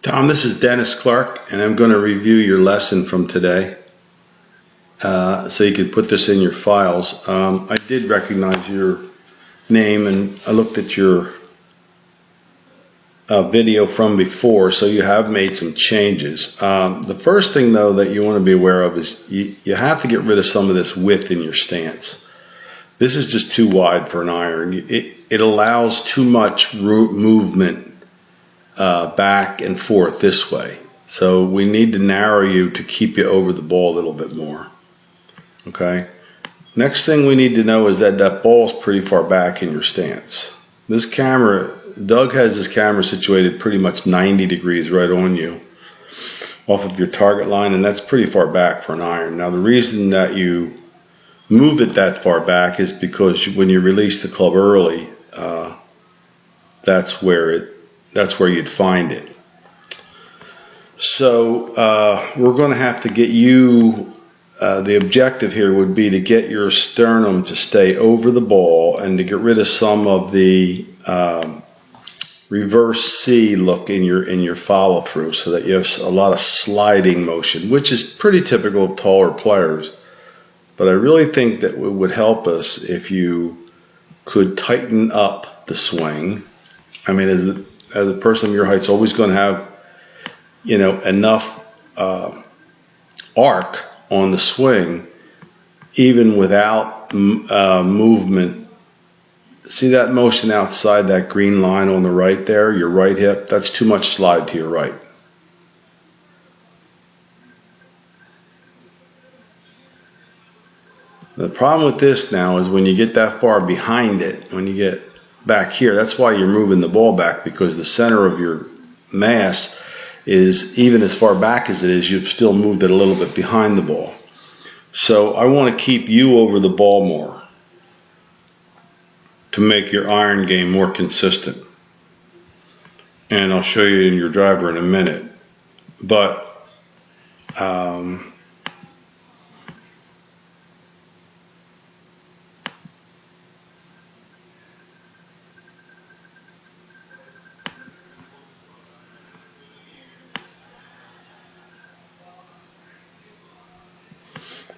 Tom, this is Dennis Clark, and I'm going to review your lesson from today so you can put this in your files. I did recognize your name, and I looked at your video from before, so you have made some changes. The first thing, though, that you want to be aware of is you have to get rid of some of this width in your stance. This is just too wide for an iron. It allows too much movement back and forth this way. So we need to narrow you to keep you over the ball a little bit more. Okay. Next thing we need to know is that that ball is pretty far back in your stance. This camera, Doug has this camera situated pretty much 90 degrees right on you off of your target line, and that's pretty far back for an iron. Now the reason that you move it that far back is because when you release the club early, that's where you'd find it. So we're going to have to get you, the objective here would be to get your sternum to stay over the ball and to get rid of some of the reverse C look in your follow through, so that you have a lot of sliding motion, which is pretty typical of taller players. But I really think that it would help us if you could tighten up the swing. I mean, as a person of your height is always going to have, enough arc on the swing, even without movement. See that motion outside that green line on the right there, your right hip? That's too much slide to your right. The problem with this now is when you get that far behind it, when you get back here, that's why you're moving the ball back, because the center of your mass is, even as far back as it is, you've still moved it a little bit behind the ball. So I want to keep you over the ball more to make your iron game more consistent. And I'll show you in your driver in a minute. But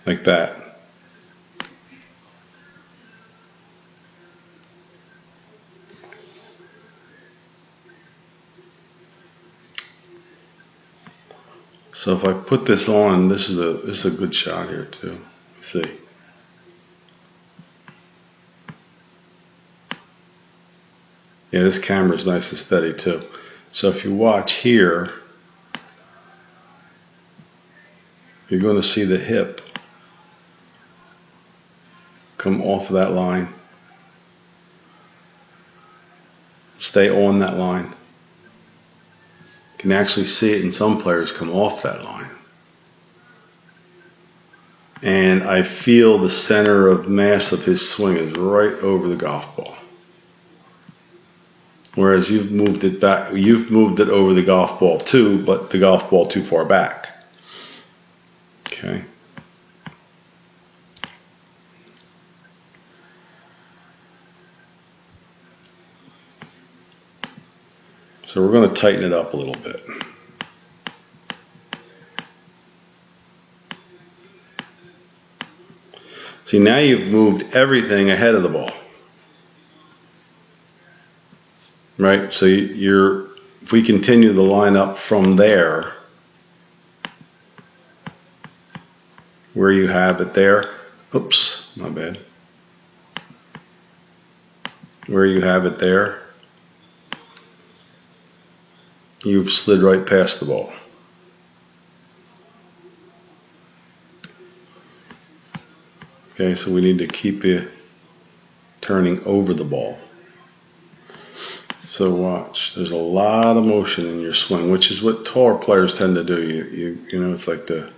like that. So if I put this on, this is a good shot here too. Let's see. Yeah, this camera is nice and steady too. So if you watch here, you're going to see the hip come off of that line. Stay on that line. You can actually see it in some players come off that line. And I feel the center of mass of his swing is right over the golf ball. Whereas you've moved it back, you've moved it over the golf ball too, but the golf ball too far back. Okay. So we're going to tighten it up a little bit. See, now you've moved everything ahead of the ball. Right? So if we continue the line up from there, where you have it there, oops, my bad. Where you have it there, you've slid right past the ball. Okay, so we need to keep you turning over the ball. So watch, there's a lot of motion in your swing, which is what taller players tend to do. You know, it's like the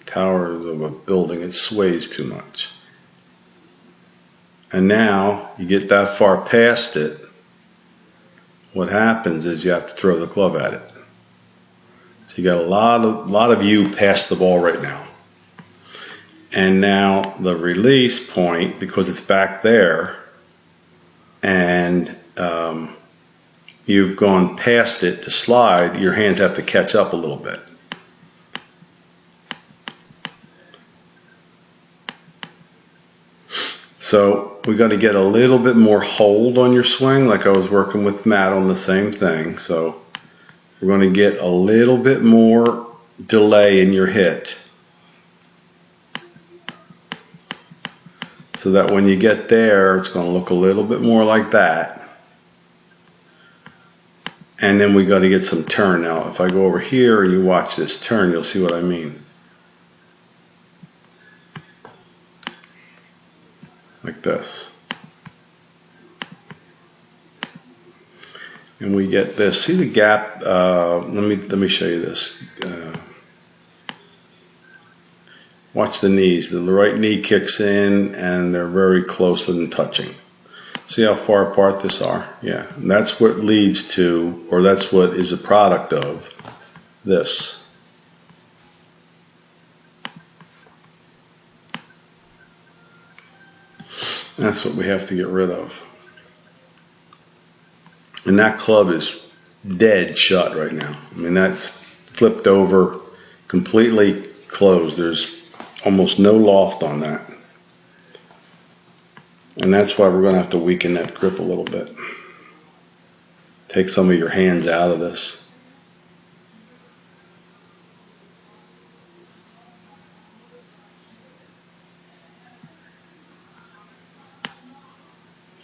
towers of a building, it sways too much. And now you get that far past it, what happens is you have to throw the club at it. So you got a lot of you past the ball right now. And now the release point, because it's back there, and you've gone past it to slide, your hands have to catch up a little bit. So we got to get a little bit more hold on your swing, like I was working with Matt on the same thing. So we're going to get a little bit more delay in your hit, so that when you get there, it's going to look a little bit more like that. And then we got to get some turn. Now, if I go over here and you watch this turn, you'll see what I mean. Like this. And we get this. See the gap? Let me show you this. Watch the knees. The right knee kicks in, and they're very close and touching. See how far apart this are? Yeah, and that's what leads to, or that's what is a product of this. That's what we have to get rid of. And that club is dead shut right now. I mean, that's flipped over, completely closed. There's almost no loft on that. And that's why we're going to have to weaken that grip a little bit. Take some of your hands out of this.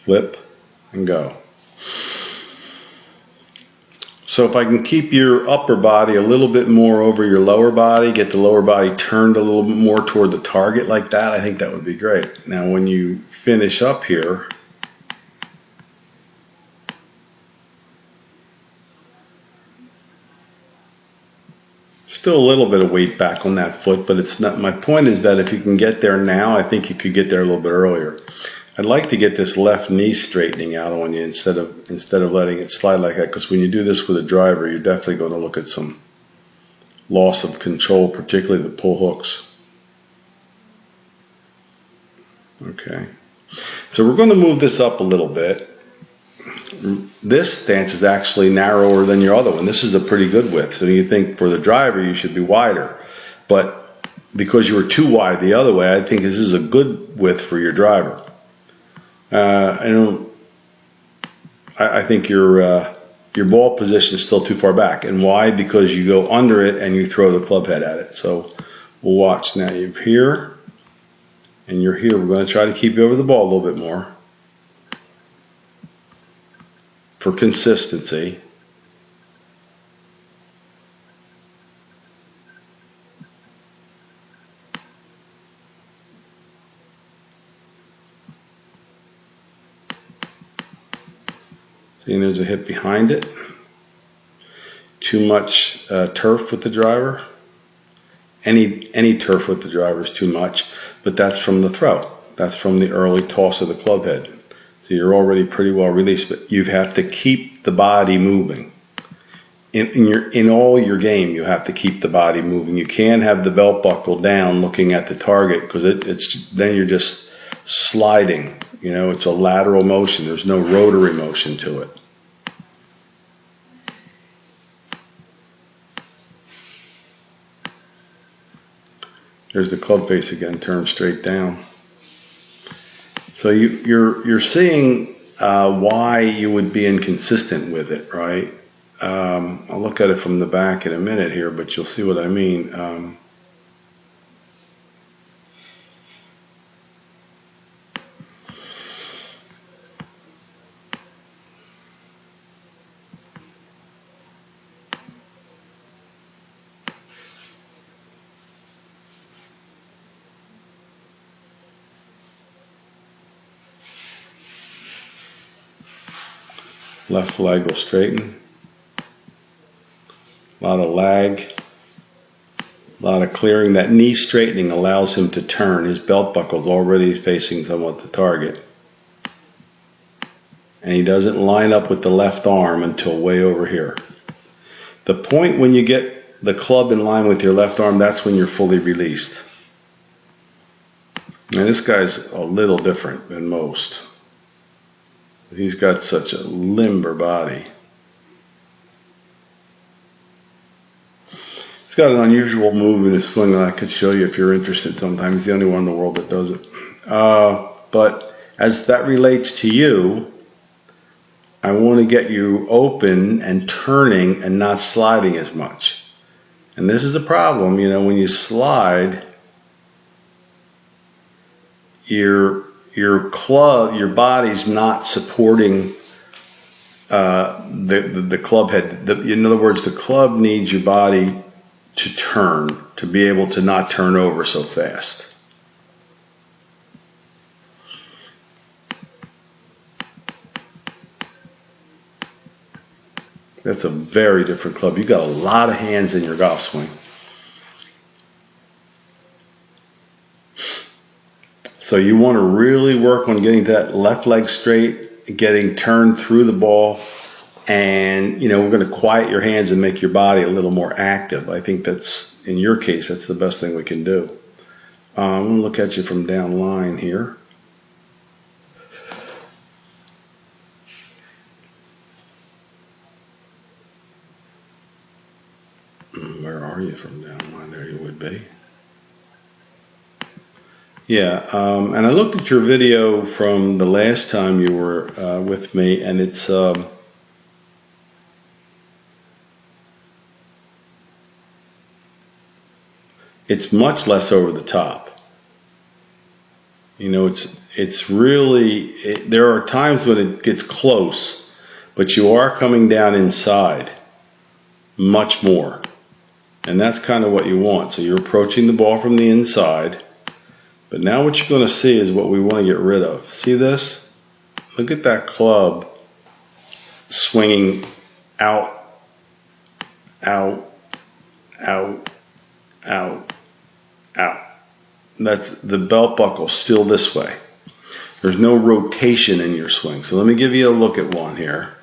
Flip and go. So if I can keep your upper body a little bit more over your lower body, get the lower body turned a little bit more toward the target like that, I think that would be great. Now when you finish up here, still a little bit of weight back on that foot, but it's not. My point is that if you can get there now, I think you could get there a little bit earlier. I'd like to get this left knee straightening out on you instead of letting it slide like that, because when you do this with a driver, you're definitely going to look at some loss of control, particularly the pull hooks. Okay, so we're going to move this up a little bit. This stance is actually narrower than your other one. This is a pretty good width. So you think for the driver you should be wider, but because you were too wide the other way, I think this is a good width for your driver. I think your ball position is still too far back. And why? Because you go under it and you throw the club head at it. So we'll watch now. You're here and you're here. We're going to try to keep you over the ball a little bit more for consistency. See, there's a hit behind it. Too much turf with the driver. Any turf with the driver is too much, but that's from the throw. That's from the early toss of the club head. So you're already pretty well released, but you have to keep the body moving. In all your game, you have to keep the body moving. You can't have the belt buckle down looking at the target, because then you're just sliding. You know, it's a lateral motion. There's no rotary motion to it. There's the club face again, turned straight down. So you're seeing why you would be inconsistent with it, right? I'll look at it from the back in a minute here, but you'll see what I mean. Left leg will straighten. A lot of lag. A lot of clearing. That knee straightening allows him to turn. His belt buckle is already facing somewhat the target. And he doesn't line up with the left arm until way over here. The point when you get the club in line with your left arm, that's when you're fully released. And this guy's a little different than most. He's got such a limber body. It's got an unusual move in his swing that I could show you if you're interested sometime. He's the only one in the world that does it. But as that relates to you, I want to get you open and turning and not sliding as much. And this is a problem, when you slide, your club, your body's not supporting the club head. In other words, the club needs your body to turn, to be able to not turn over so fast. That's a very different club. You've got a lot of hands in your golf swing. So you want to really work on getting that left leg straight, getting turned through the ball, and we're going to quiet your hands and make your body a little more active. I think that's, in your case, that's the best thing we can do. I'm going to look at you from down line here. Where are you from down line? There you would be. Yeah, and I looked at your video from the last time you were with me, and it's much less over the top. It's really, there are times when it gets close, but you are coming down inside much more. And that's kind of what you want. So you're approaching the ball from the inside. But now what you're going to see is what we want to get rid of. See this? Look at that club swinging out, out, out, out, out. That's the belt buckle still this way. There's no rotation in your swing. So let me give you a look at one here.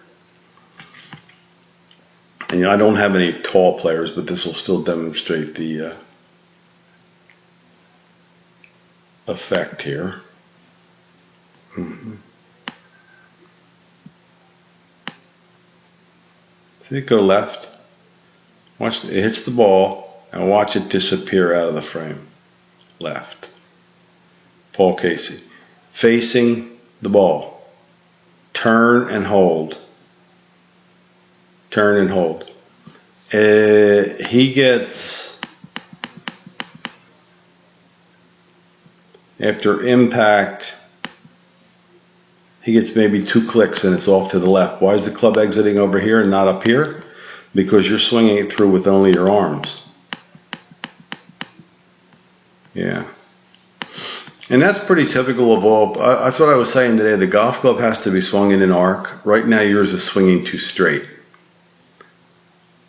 And I don't have any tall players, but this will still demonstrate the effect here. See it go left. Watch it hits the ball and watch it disappear out of the frame. Left. Paul Casey. Facing the ball. Turn and hold. Turn and hold. He gets, after impact, he gets maybe 2 clicks and it's off to the left. Why is the club exiting over here and not up here? Because you're swinging it through with only your arms. Yeah. And that's pretty typical of all. That's what I was saying today. The golf club has to be swung in an arc. Right now yours is swinging too straight.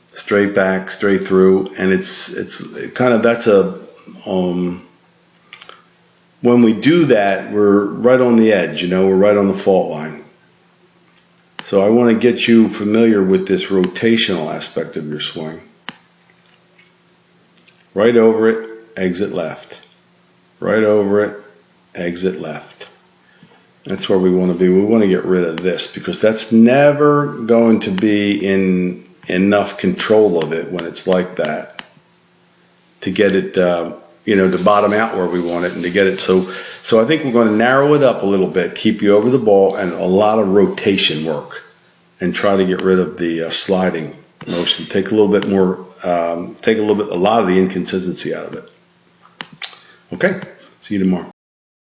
Straight back, straight through, and it's kind of, that's a when we do that, we're right on the edge, we're right on the fault line. So I want to get you familiar with this rotational aspect of your swing. Right over it, exit left. Right over it, exit left. That's where we want to be. We want to get rid of this because that's never going to be in enough control of it when it's like that to get it, to bottom out where we want it and to get it. So I think we're going to narrow it up a little bit, keep you over the ball, and a lot of rotation work, and try to get rid of the sliding motion. Take a little bit more, a lot of the inconsistency out of it. Okay, see you tomorrow.